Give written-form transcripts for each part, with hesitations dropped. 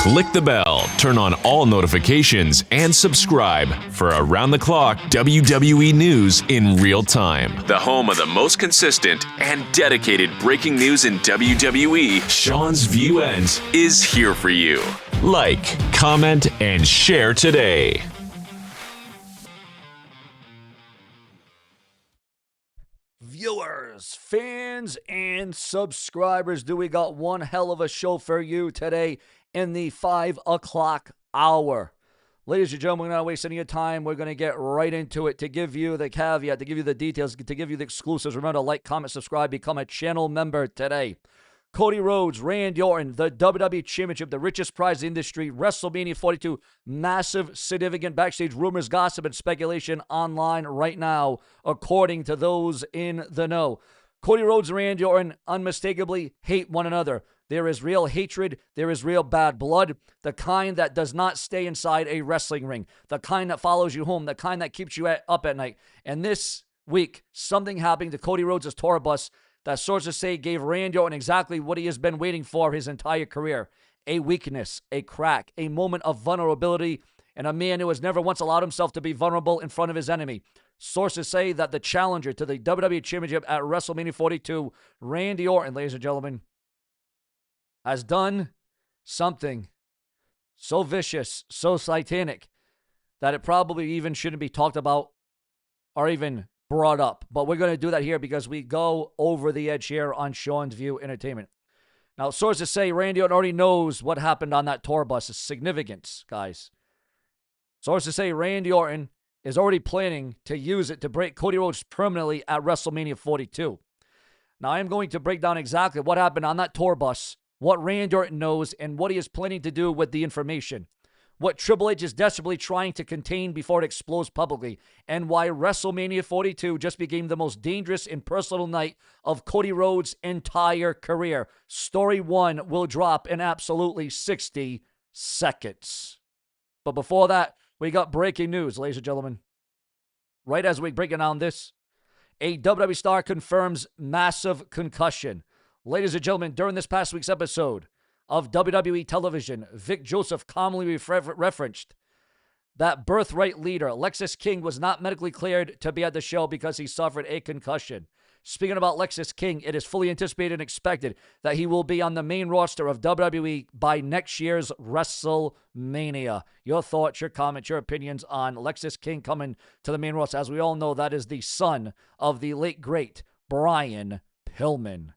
Click the bell, turn on all notifications, and subscribe for around-the-clock WWE news in real time. The home of the most consistent and dedicated breaking news in WWE, SeanzViewEnt, is here for you. Like, comment, and share today. Viewers, fans, and subscribers, do we got one hell of a show for you today in the 5 o'clock hour. Ladies and gentlemen, we're not wasting any time. We're going to get right into it to give you the caveat, to give you the details, to give you the exclusives. Remember to like, comment, subscribe, become a channel member today. Cody Rhodes, Randy Orton, the WWE Championship, the richest prize in the industry, WrestleMania 42, massive, significant backstage rumors, gossip, and speculation online right now, according to those in the know. Cody Rhodes and Randy Orton unmistakably hate one another. There is real hatred. There is real bad blood. The kind that does not stay inside a wrestling ring. The kind that follows you home. The kind that keeps you up at night. And this week, something happened to Cody Rhodes' tour bus that sources say gave Randy Orton exactly what he has been waiting for his entire career. A weakness, a crack, a moment of vulnerability, and a man who has never once allowed himself to be vulnerable in front of his enemy. Sources say that the challenger to the WWE Championship at WrestleMania 42, Randy Orton, ladies and gentlemen, has done something so vicious, so satanic, that it probably even shouldn't be talked about or even brought up. But we're going to do that here because we go over the edge here on Sean's View Entertainment. Now, sources say Randy Orton already knows what happened on that tour bus. It's significance, guys. Sources say Randy Orton is already planning to use it to break Cody Rhodes permanently at WrestleMania 42. Now, I am going to break down exactly what happened on that tour bus, what Randy Orton knows, and what he is planning to do with the information. What Triple H is desperately trying to contain before it explodes publicly, and why WrestleMania 42 just became the most dangerous and personal night of Cody Rhodes' entire career. Story 1 will drop in absolutely 60 seconds. But before that, we got breaking news, ladies and gentlemen. Right as we break down this, a WWE star confirms massive concussion. Ladies and gentlemen, during this past week's episode of WWE television, Vic Joseph calmly referenced that birthright leader, Lexis King, was not medically cleared to be at the show because he suffered a concussion. Speaking about Lexis King, it is fully anticipated and expected that he will be on the main roster of WWE by next year's WrestleMania. Your thoughts, your comments, your opinions on Lexis King coming to the main roster. As we all know, that is the son of the late, great Brian Pillman.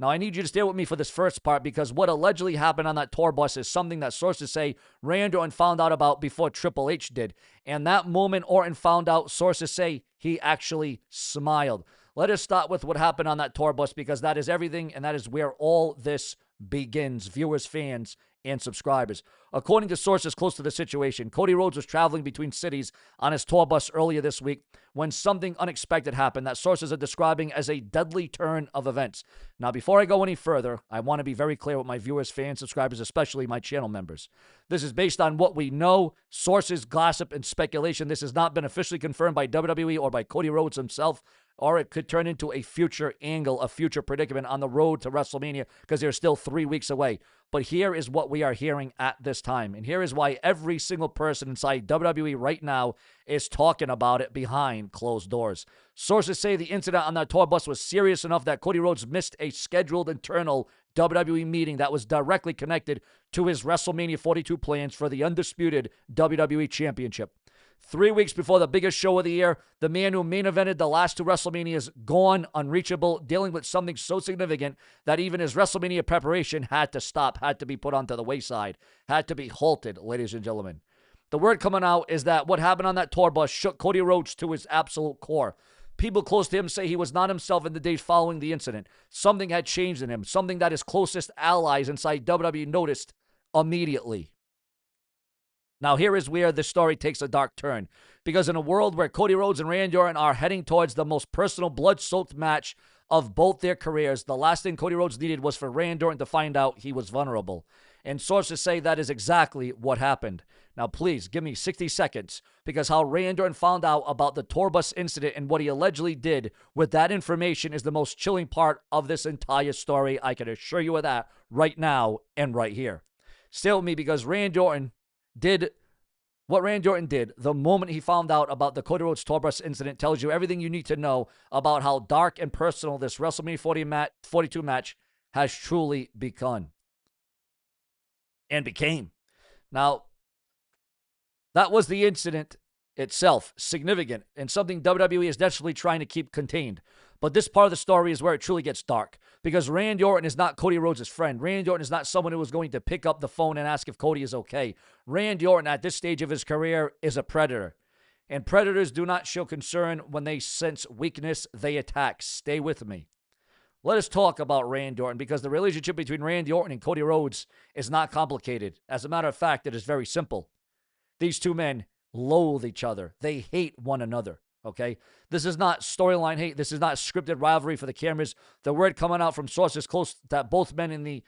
Now, I need you to stay with me for this first part because what allegedly happened on that tour bus is something that sources say Randy Orton found out about before Triple H did. And that moment Orton found out, sources say he actually smiled. Let us start with what happened on that tour bus because that is everything and that is where all this begins. Viewers, fans, and subscribers. According to sources close to the situation, Cody Rhodes was traveling between cities on his tour bus earlier this week when something unexpected happened that sources are describing as a deadly turn of events. Now, before I go any further, I want to be very clear with my viewers, fans, subscribers, especially my channel members. This is based on what we know, sources, gossip, and speculation. This has not been officially confirmed by WWE or by Cody Rhodes himself, or it could turn into a future angle, a future predicament on the road to WrestleMania because they're still 3 weeks away. But here is what we are hearing at this time. And here is why every single person inside WWE right now is talking about it behind closed doors. Sources say the incident on that tour bus was serious enough that Cody Rhodes missed a scheduled internal WWE meeting that was directly connected to his WrestleMania 42 plans for the undisputed WWE Championship. 3 weeks before the biggest show of the year, the man who main evented the last 2 WrestleManias gone, unreachable, dealing with something so significant that even his WrestleMania preparation had to stop, had to be put onto the wayside, had to be halted, ladies and gentlemen. The word coming out is that what happened on that tour bus shook Cody Rhodes to his absolute core. People close to him say he was not himself in the days following the incident. Something had changed in him, something that his closest allies inside WWE noticed immediately. Now, here is where the story takes a dark turn. Because in a world where Cody Rhodes and Randy Orton are heading towards the most personal, blood-soaked match of both their careers, the last thing Cody Rhodes needed was for Randy Orton to find out he was vulnerable. And sources say that is exactly what happened. Now, please, give me 60 seconds, because how Randy Orton found out about the tour bus incident and what he allegedly did with that information is the most chilling part of this entire story. I can assure you of that right now and right here. Stay with me because Randy Orton did what Randy Orton did the moment he found out about the Cody Rhodes tour bus incident tells you everything you need to know about how dark and personal this WrestleMania 42 match has truly become and became. Now, that was the incident itself, significant, and something WWE is desperately trying to keep contained. But this part of the story is where it truly gets dark, because Randy Orton is not Cody Rhodes' friend. Randy Orton is not someone who is going to pick up the phone and ask if Cody is okay. Randy Orton, at this stage of his career, is a predator. And predators do not show concern when they sense weakness, they attack. Stay with me. Let us talk about Randy Orton, because the relationship between Randy Orton and Cody Rhodes is not complicated. As a matter of fact, it is very simple. These two men loathe each other. They hate one another, okay? This is not storyline hate. This is not scripted rivalry for the cameras. The word coming out from sources close that both men in the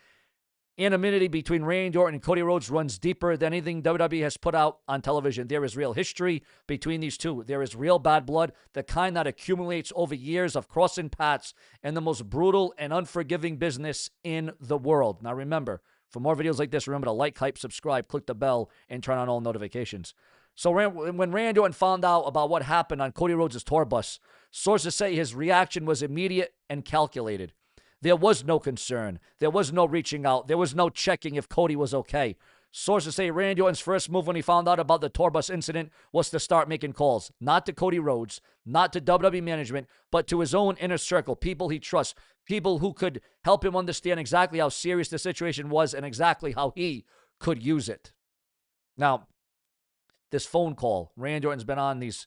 anonymity between Randy Orton and Cody Rhodes runs deeper than anything WWE has put out on television. There is real history between these two. There is real bad blood, the kind that accumulates over years of crossing paths in the most brutal and unforgiving business in the world. Now remember, for more videos like this, remember to like, hype, subscribe, click the bell, and turn on all notifications. So when Randy Orton found out about what happened on Cody Rhodes' tour bus, sources say his reaction was immediate and calculated. There was no concern. There was no reaching out. There was no checking if Cody was okay. Sources say Randy Orton's first move when he found out about the tour bus incident was to start making calls, not to Cody Rhodes, not to WWE management, but to his own inner circle, people he trusts, people who could help him understand exactly how serious the situation was and exactly how he could use it. Now, this phone call, Randy Orton's been on these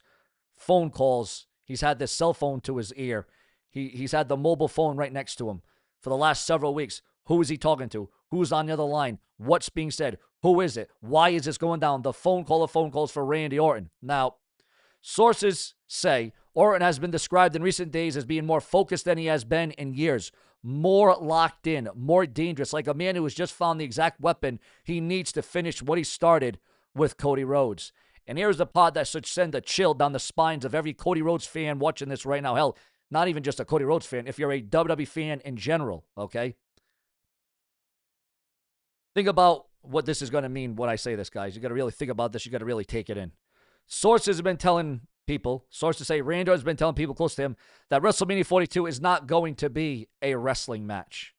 phone calls. He's had this cell phone to his ear. He's had the mobile phone right next to him for the last several weeks. Who is he talking to? Who's on the other line? What's being said? Who is it? Why is this going down? The phone call of phone calls for Randy Orton. Now, sources say Orton has been described in recent days as being more focused than he has been in years, more locked in, more dangerous, like a man who has just found the exact weapon he needs to finish what he started with Cody Rhodes. And here's the part that should send a chill down the spines of every Cody Rhodes fan watching this right now. Hell, not even just a Cody Rhodes fan, if you're a WWE fan in general, okay? Think about what this is going to mean when I say this, guys. You got to really think about this. You got to really take it in. Sources have been telling people, sources say Randy has been telling people close to him that WrestleMania 42 is not going to be a wrestling match.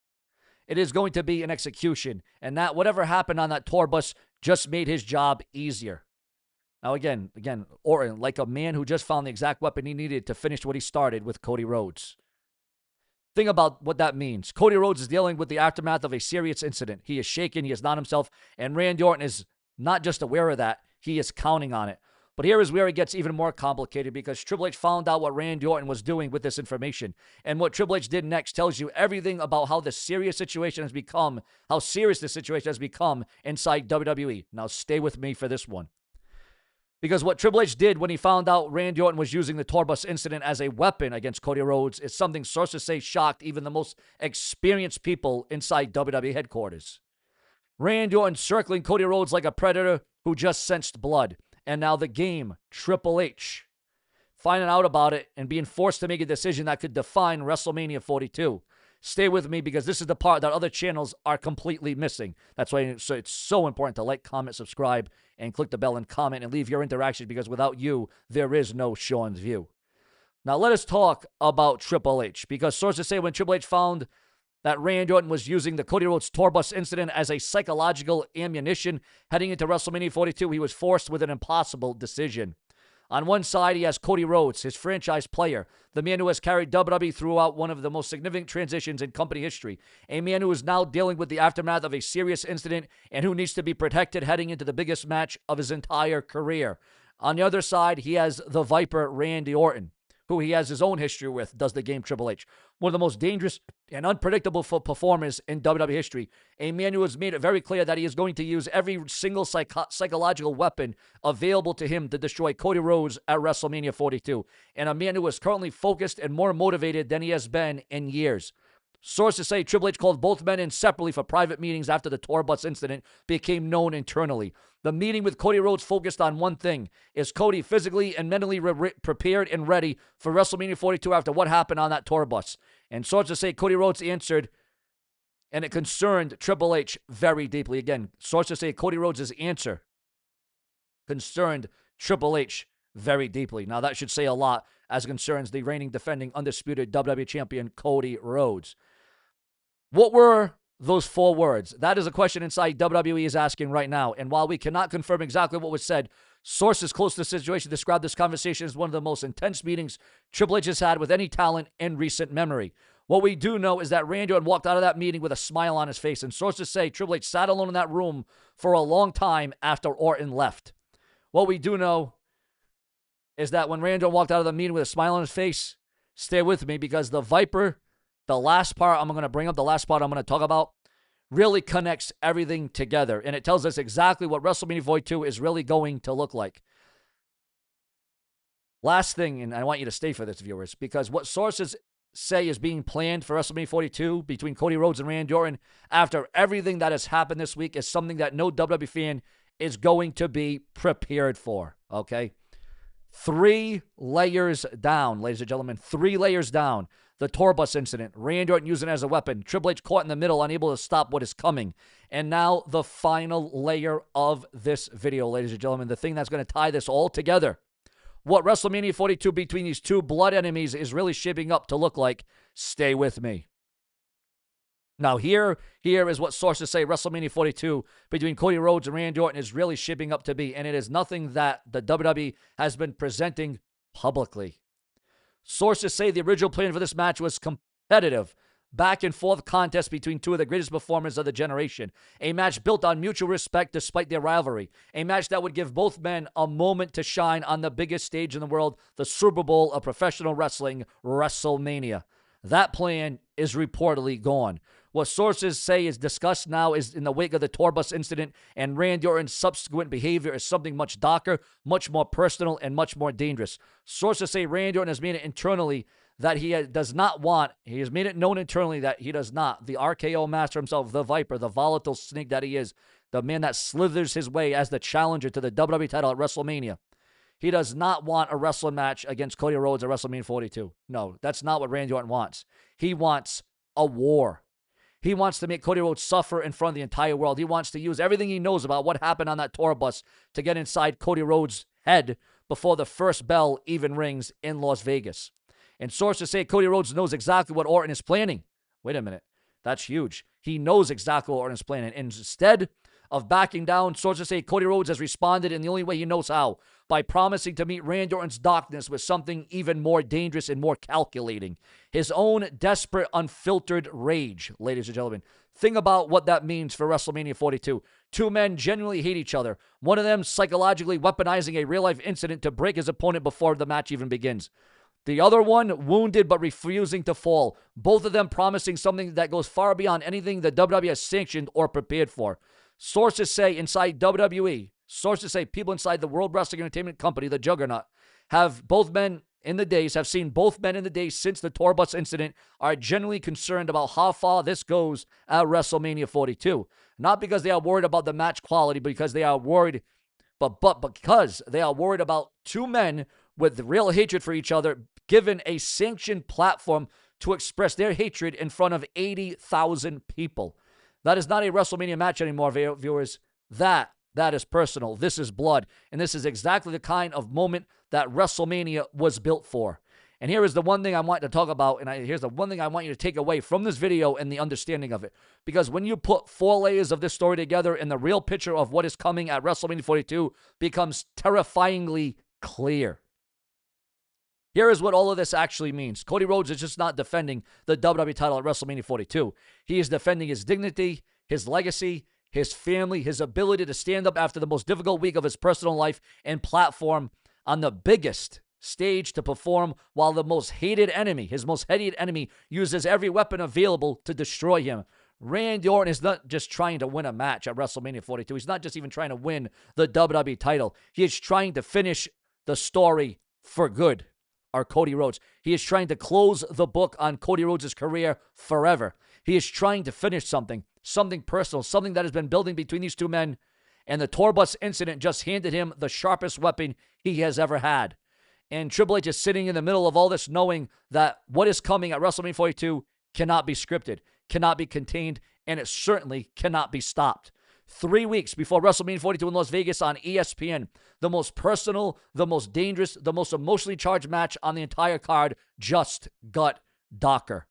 It is going to be an execution, and that whatever happened on that tour bus just made his job easier. Now, again, Orton, like a man who just found the exact weapon he needed to finish what he started with Cody Rhodes. Think about what that means. Cody Rhodes is dealing with the aftermath of a serious incident. He is shaken. He is not himself. And Randy Orton is not just aware of that. He is counting on it. But here is where it gets even more complicated, because Triple H found out what Randy Orton was doing with this information. And what Triple H did next tells you everything about how serious the situation has become inside WWE. Now, stay with me for this one. Because what Triple H did when he found out Randy Orton was using the tour bus incident as a weapon against Cody Rhodes is something sources say shocked even the most experienced people inside WWE headquarters. Randy Orton circling Cody Rhodes like a predator who just sensed blood. And now the game, Triple H, finding out about it and being forced to make a decision that could define WrestleMania 42. Stay with me, because this is the part that other channels are completely missing. That's why it's so important to like, comment, subscribe, and click the bell and comment and leave your interaction, because without you, there is no Sean's View. Now, let us talk about Triple H, because sources say when Triple H found that Randy Orton was using the Cody Rhodes tour bus incident as a psychological ammunition heading into WrestleMania 42, he was forced with an impossible decision. On one side, he has Cody Rhodes, his franchise player, the man who has carried WWE throughout one of the most significant transitions in company history, a man who is now dealing with the aftermath of a serious incident and who needs to be protected heading into the biggest match of his entire career. On the other side, he has the Viper, Randy Orton, who he has his own history with, does the game Triple H. One of the most dangerous and unpredictable performers in WWE history. A man who has made it very clear that he is going to use every single psychological weapon available to him to destroy Cody Rhodes at WrestleMania 42. And a man who is currently focused and more motivated than he has been in years. Sources say Triple H called both men in separately for private meetings after the tour bus incident became known internally. The meeting with Cody Rhodes focused on one thing. Is Cody physically and mentally prepared and ready for WrestleMania 42 after what happened on that tour bus? And sources say Cody Rhodes answered and it concerned Triple H very deeply. Again, sources say Cody Rhodes' answer concerned Triple H very deeply. Now, that should say a lot as concerns the reigning, defending, undisputed WWE Champion Cody Rhodes. What were those 4 words? That is a question inside WWE is asking right now. And while we cannot confirm exactly what was said, sources close to the situation described this conversation as one of the most intense meetings Triple H has had with any talent in recent memory. What we do know is that Randy Orton walked out of that meeting with a smile on his face, and sources say Triple H sat alone in that room for a long time after Orton left. What we do know is that when Randy Orton walked out of the meeting with a smile on his face, stay with me, because the Viper, the last part I'm going to bring up, the last part I'm going to talk about, really connects everything together. And it tells us exactly what WrestleMania 42 is really going to look like. Last thing, and I want you to stay for this, viewers, because what sources say is being planned for WrestleMania 42 between Cody Rhodes and Randy Orton after everything that has happened this week is something that no WWE fan is going to be prepared for, okay? 3 layers down, ladies and gentlemen, 3 layers down. The tour bus incident, Randy Orton using it as a weapon, Triple H caught in the middle, unable to stop what is coming. And now the final layer of this video, ladies and gentlemen, the thing that's going to tie this all together. What WrestleMania 42 between these 2 blood enemies is really shaping up to look like. Stay with me. Now, here is what sources say WrestleMania 42 between Cody Rhodes and Randy Orton is really shaping up to be, and it is nothing that the WWE has been presenting publicly. Sources say the original plan for this match was competitive, back-and-forth contest between 2 of the greatest performers of the generation. A match built on mutual respect despite their rivalry. A match that would give both men a moment to shine on the biggest stage in the world, the Super Bowl of professional wrestling, WrestleMania. That plan is reportedly gone. What sources say is discussed now is in the wake of the tour bus incident, and Randy Orton's subsequent behavior is something much darker, much more personal, and much more dangerous. Sources say Randy Orton has made it internally that he has made it known internally that he does not. The RKO master himself, the Viper, the volatile snake that he is, the man that slithers his way as the challenger to the WWE title at WrestleMania. He does not want a wrestling match against Cody Rhodes at WrestleMania 42. No, that's not what Randy Orton wants. He wants a war. He wants to make Cody Rhodes suffer in front of the entire world. He wants to use everything he knows about what happened on that tour bus to get inside Cody Rhodes' head before the first bell even rings in Las Vegas. And sources say Cody Rhodes knows exactly what Orton is planning. Wait a minute. That's huge. He knows exactly what Orton is planning. Instead of backing down, sources say Cody Rhodes has responded in the only way he knows how, by promising to meet Randy Orton's darkness with something even more dangerous and more calculating. His own desperate, unfiltered rage, ladies and gentlemen. Think about what that means for WrestleMania 42. 2 men genuinely hate each other. One of them psychologically weaponizing a real-life incident to break his opponent before the match even begins. The other one, wounded but refusing to fall. Both of them promising something that goes far beyond anything the WWE has sanctioned or prepared for. Sources say inside WWE, sources say people inside the World Wrestling Entertainment Company, the Juggernaut, have seen both men in the days since the tour bus incident, are genuinely concerned about how far this goes at WrestleMania 42. Not because they are worried about the match quality, because they are worried, but because they are worried about 2 men with real hatred for each other, given a sanctioned platform to express their hatred in front of 80,000 people. That is not a WrestleMania match anymore, viewers. That is personal. This is blood. And this is exactly the kind of moment that WrestleMania was built for. And here is the one thing I want to talk about, and here's the one thing I want you to take away from this video and the understanding of it. Because when you put 4 layers of this story together, and the real picture of what is coming at WrestleMania 42 becomes terrifyingly clear. Here is what all of this actually means. Cody Rhodes is just not defending the WWE title at WrestleMania 42. He is defending his dignity, his legacy, his family, his ability to stand up after the most difficult week of his personal life and platform on the biggest stage to perform while the most hated enemy, his most hated enemy, uses every weapon available to destroy him. Randy Orton is not just trying to win a match at WrestleMania 42. He's not just even trying to win the WWE title. He is trying to finish the story for good. Cody Rhodes. He is trying to close the book on Cody Rhodes' career forever. He is trying to finish something personal, something that has been building between these 2 men, and the tour bus incident just handed him the sharpest weapon he has ever had. And Triple H is sitting in the middle of all this, knowing that what is coming at WrestleMania 42 cannot be scripted, cannot be contained, and it certainly cannot be stopped. 3 weeks before WrestleMania 42 in Las Vegas on ESPN, the most personal, the most dangerous, the most emotionally charged match on the entire card just got darker.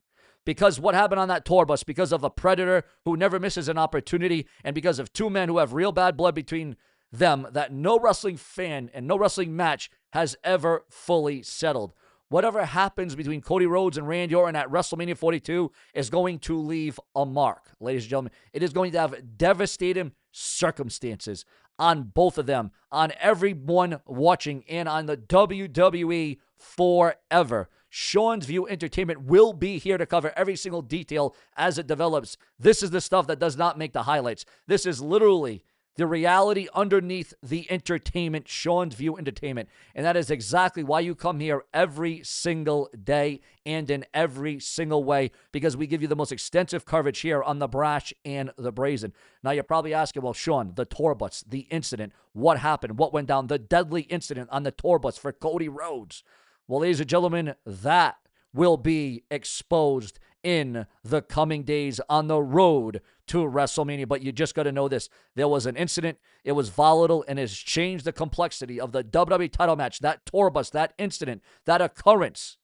Because what happened on that tour bus, because of a predator who never misses an opportunity, and because of two men who have real bad blood between them that no wrestling fan and no wrestling match has ever fully settled. Whatever happens between Cody Rhodes and Randy Orton at WrestleMania 42 is going to leave a mark, ladies and gentlemen. It is going to have devastating circumstances on both of them, on everyone watching, and on the WWE forever. Sean's View Entertainment will be here to cover every single detail as it develops. This is the stuff that does not make the highlights. This is literally the reality underneath the entertainment, Sean's View Entertainment. And that is exactly why you come here every single day and in every single way, because we give you the most extensive coverage here on the Brash and the Brazen. Now, you're probably asking, well, Sean, the tour bus, the incident, what happened, what went down, the deadly incident on the tour bus for Cody Rhodes. Well, ladies and gentlemen, that will be exposed in the coming days on the road to WrestleMania. But you just got to know this. There was an incident. It was volatile and has changed the complexity of the WWE title match, that tour bus, that incident, that occurrence.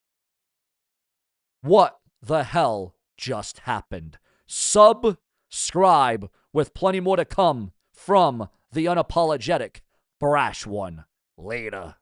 What the hell just happened? Subscribe with plenty more to come from the unapologetic Brash One. Later.